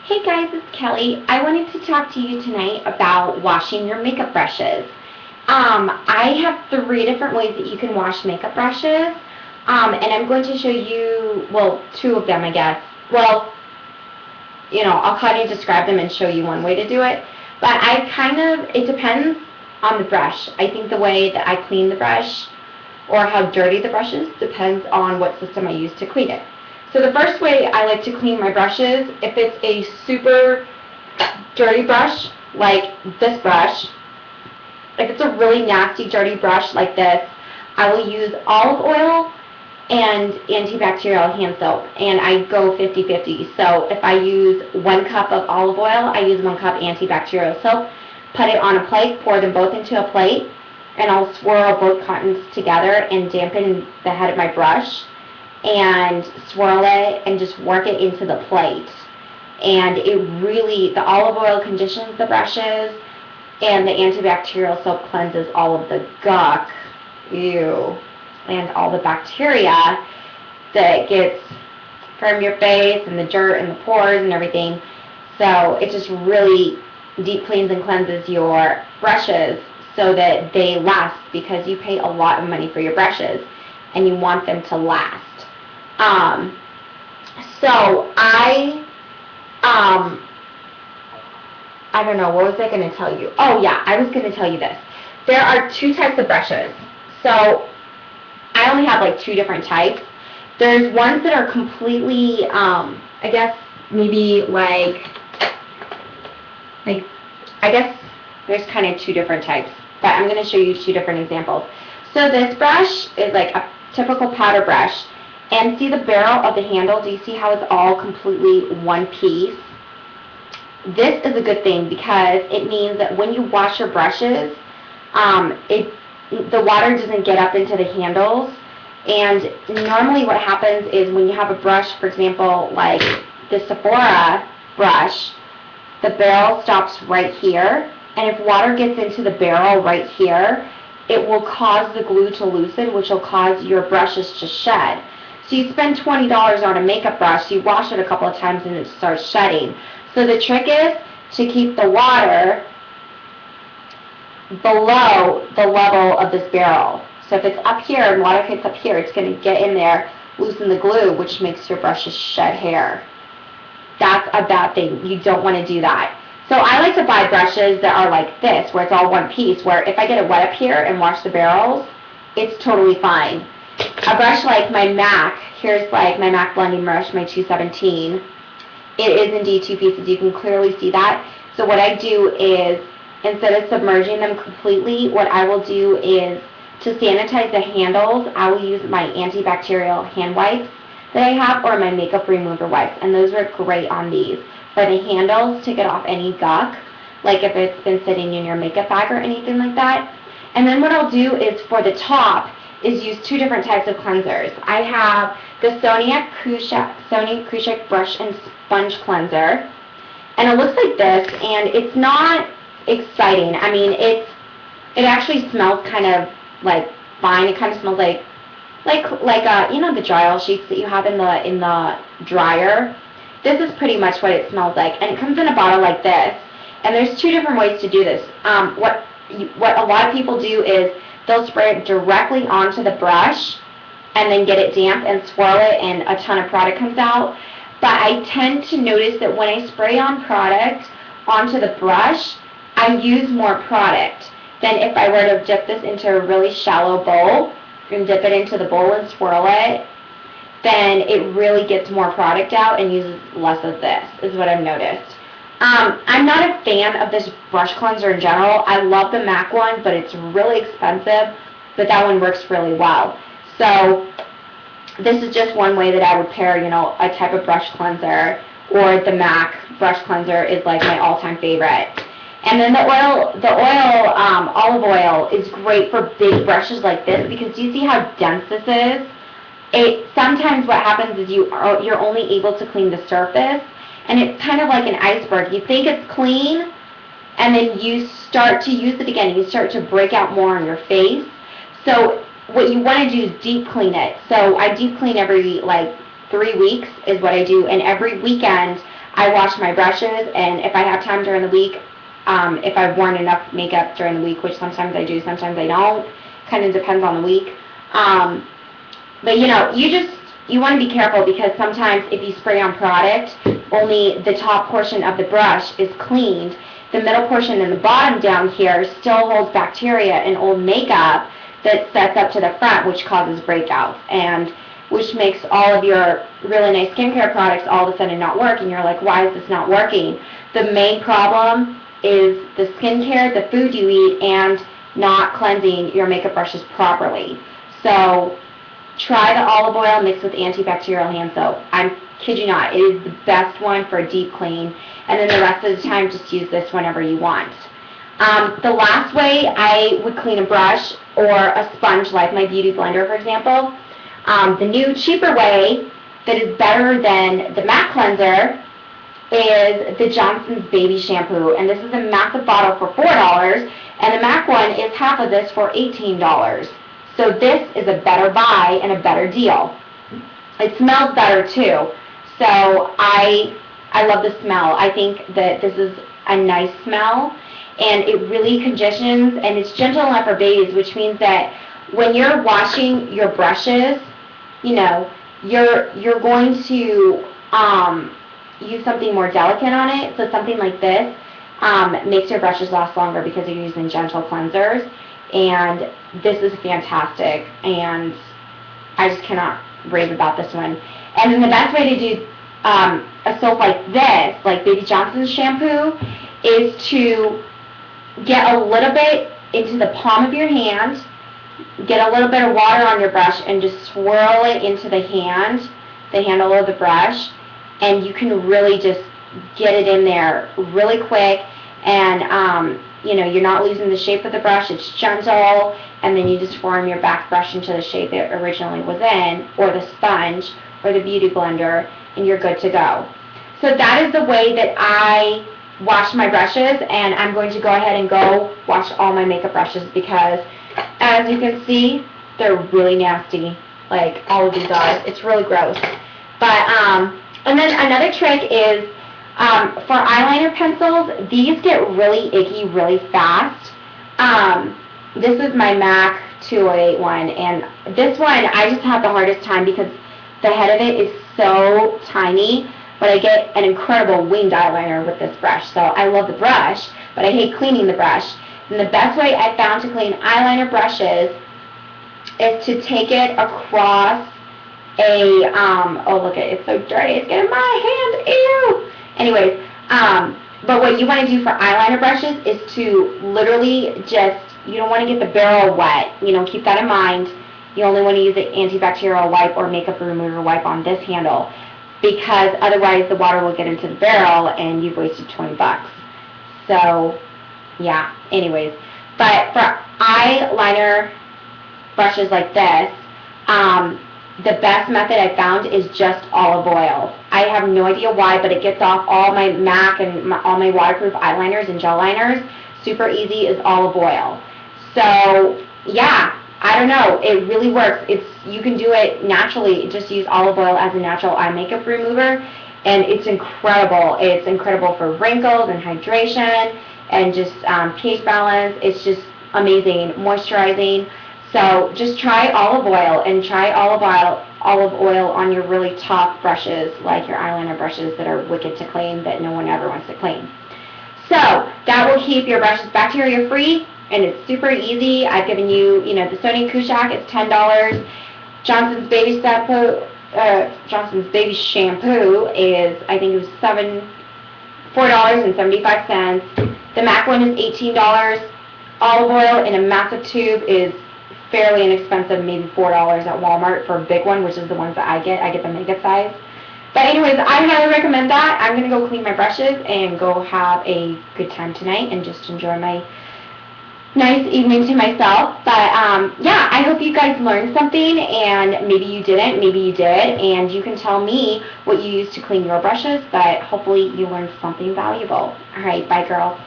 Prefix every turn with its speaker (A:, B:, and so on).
A: Hey guys, it's Kelly. I wanted to talk to you tonight about washing your makeup brushes. I have 3 different ways that you can wash makeup brushes, and I'm going to show you, well, 2 of them, I guess. Well, I'll kind of describe them and show you one way to do it, but it depends on the brush. I think the way that I clean the brush or how dirty the brush is depends on what system I use to clean it. So the first way I like to clean my brushes, if it's a super dirty brush, like this brush, if it's a really nasty dirty brush like this, I will use olive oil and antibacterial hand soap, and I go 50-50. So if I use 1 cup of olive oil, I use 1 cup antibacterial soap, put it on a plate, pour them both into a plate, and I'll swirl both cottons together and dampen the head of my brush and swirl it and just work it into the plate. And the olive oil conditions the brushes, and the antibacterial soap cleanses all of the gunk, and all the bacteria that gets from your face and the dirt and the pores and everything. So it just really deep cleans and cleanses your brushes so that they last, because you pay a lot of money for your brushes and you want them to last. So I don't know, what was I going to tell you? Oh yeah, I was going to tell you this. There are 2 types of brushes. So I only have like 2 different types. There's ones that are completely, I guess maybe I guess there's kind of 2 different types, but I'm going to show you 2 different examples. So this brush is like a typical powder brush. And see the barrel of the handle? Do you see how it's all completely one piece? This is a good thing because it means that when you wash your brushes, the water doesn't get up into the handles. And normally what happens is when you have a brush, for example, like the Sephora brush, the barrel stops right here. And if water gets into the barrel right here, it will cause the glue to loosen, which will cause your brushes to shed. So you spend $20 on a makeup brush, you wash it a couple of times and it starts shedding. So the trick is to keep the water below the level of this barrel. So if it's up here and water hits up here, it's going to get in there, loosen the glue, which makes your brushes shed hair. That's a bad thing. You don't want to do that. So I like to buy brushes that are like this, where it's all one piece, where if I get it wet up here and wash the barrels, it's totally fine. A brush like my MAC, here's like my MAC blending brush, my 217. It is indeed 2 pieces. You can clearly see that. So what I do is, instead of submerging them completely, what I will do is, to sanitize the handles, I will use my antibacterial hand wipes that I have, or my makeup remover wipes. And those are great on these. For the handles, to get off any gunk, like if it's been sitting in your makeup bag or anything like that. And then what I'll do is, for the top, is use 2 different types of cleansers. I have the Sonia Krushik Brush and Sponge Cleanser, and it looks like this, and it's not exciting. I mean, it actually smells kind of like fine. It kind of smells like the dry oil sheets that you have in the dryer. This is pretty much what it smells like, and it comes in a bottle like this. And there's 2 different ways to do this. What a lot of people do is they'll spray it directly onto the brush and then get it damp and swirl it and a ton of product comes out. But I tend to notice that when I spray on product onto the brush, I use more product than if I were to dip this into a really shallow bowl and dip it into the bowl and swirl it. Then it really gets more product out and uses less of this, is what I've noticed. I'm not a fan of this brush cleanser in general. I love the MAC one, but it's really expensive, but that one works really well. So this is just one way that I would pair, a type of brush cleanser, or the MAC brush cleanser is like my all-time favorite. And then the olive oil is great for big brushes like this, because do you see how dense this is? Sometimes what happens is you're only able to clean the surface, and it's kind of like an iceberg. You think it's clean, and then you start to use it again. You start to break out more on your face. So what you want to do is deep clean it. So I deep clean every 3 weeks is what I do, and every weekend I wash my brushes, and if I have time during the week, if I've worn enough makeup during the week, which sometimes I do, sometimes I don't, kind of depends on the week. But you know, you want to be careful, because sometimes if you spray on product, only the top portion of the brush is cleaned. The middle portion and the bottom down here still holds bacteria and old makeup that sets up to the front, which causes breakouts, and which makes all of your really nice skincare products all of a sudden not work, and you're like, why is this not working? The main problem is the skincare, the food you eat, and not cleansing your makeup brushes properly. So try the olive oil mixed with antibacterial hand soap. I'm kid you not, it is the best one for a deep clean, and then the rest of the time just use this whenever you want. The last way I would clean a brush or a sponge, like my Beauty Blender for example, the new cheaper way that is better than the MAC cleanser is the Johnson's Baby Shampoo, and this is a massive bottle for $4, and the MAC one is half of this for $18. So this is a better buy and a better deal. It smells better too. So I love the smell. I think that this is a nice smell, and it really conditions, and it's gentle enough for babies, which means that when you're washing your brushes, you know, you're going to use something more delicate on it. So something like this makes your brushes last longer because you're using gentle cleansers, and this is fantastic, and I just cannot rave about this one. And then the best way to do a soap like this, like Baby Johnson's shampoo, is to get a little bit into the palm of your hand, get a little bit of water on your brush, and just swirl it into the handle of the brush, and you can really just get it in there really quick, and you know, you're not losing the shape of the brush. It's gentle, and then you just form your back brush into the shape it originally was in, or the sponge, or the Beauty Blender, and you're good to go. So that is the way that I wash my brushes, and I'm going to go ahead and go wash all my makeup brushes, because as you can see, they're really nasty, like all of these are. It's really gross. But and then another trick is for eyeliner pencils, these get really icky really fast. This is my MAC 208 one, and this one I just have the hardest time because the head of it is so tiny, but I get an incredible winged eyeliner with this brush. So I love the brush, but I hate cleaning the brush. And the best way I found to clean eyeliner brushes is to take it across a, oh look at it, it's so dirty, it's getting my hand, ew! Anyways, but what you want to do for eyeliner brushes is to literally just, you don't want to get the barrel wet, you know, keep that in mind. You only want to use the antibacterial wipe or makeup remover wipe on this handle, because otherwise the water will get into the barrel and you've wasted 20 bucks. So, yeah, anyways. But for eyeliner brushes like this, the best method I found is just olive oil. I have no idea why, but it gets off all my MAC and all my waterproof eyeliners and gel liners. Super easy is olive oil. So, yeah. I don't know, it really works. You can do it naturally, just use olive oil as a natural eye makeup remover, and it's incredible. It's incredible for wrinkles and hydration and just pH balance. It's just amazing, moisturizing. So just try olive oil, and try olive oil on your really tough brushes, like your eyeliner brushes that are wicked to clean, that no one ever wants to clean. So that will keep your brushes bacteria free, and it's super easy. I've given you, you know, the Sonia Kashuk, it's $10. Johnson's Baby Shampoo is, I think it was $4.75. The MAC one is $18. Olive oil in a massive tube is fairly inexpensive, maybe $4 at Walmart for a big one, which is the ones that I get. I get the mega size. But anyways, I highly recommend that. I'm going to go clean my brushes and go have a good time tonight and just enjoy my nice evening to myself. But yeah, I hope you guys learned something, and maybe you didn't, maybe you did, and you can tell me what you use to clean your brushes, but hopefully you learned something valuable. Alright, bye girls.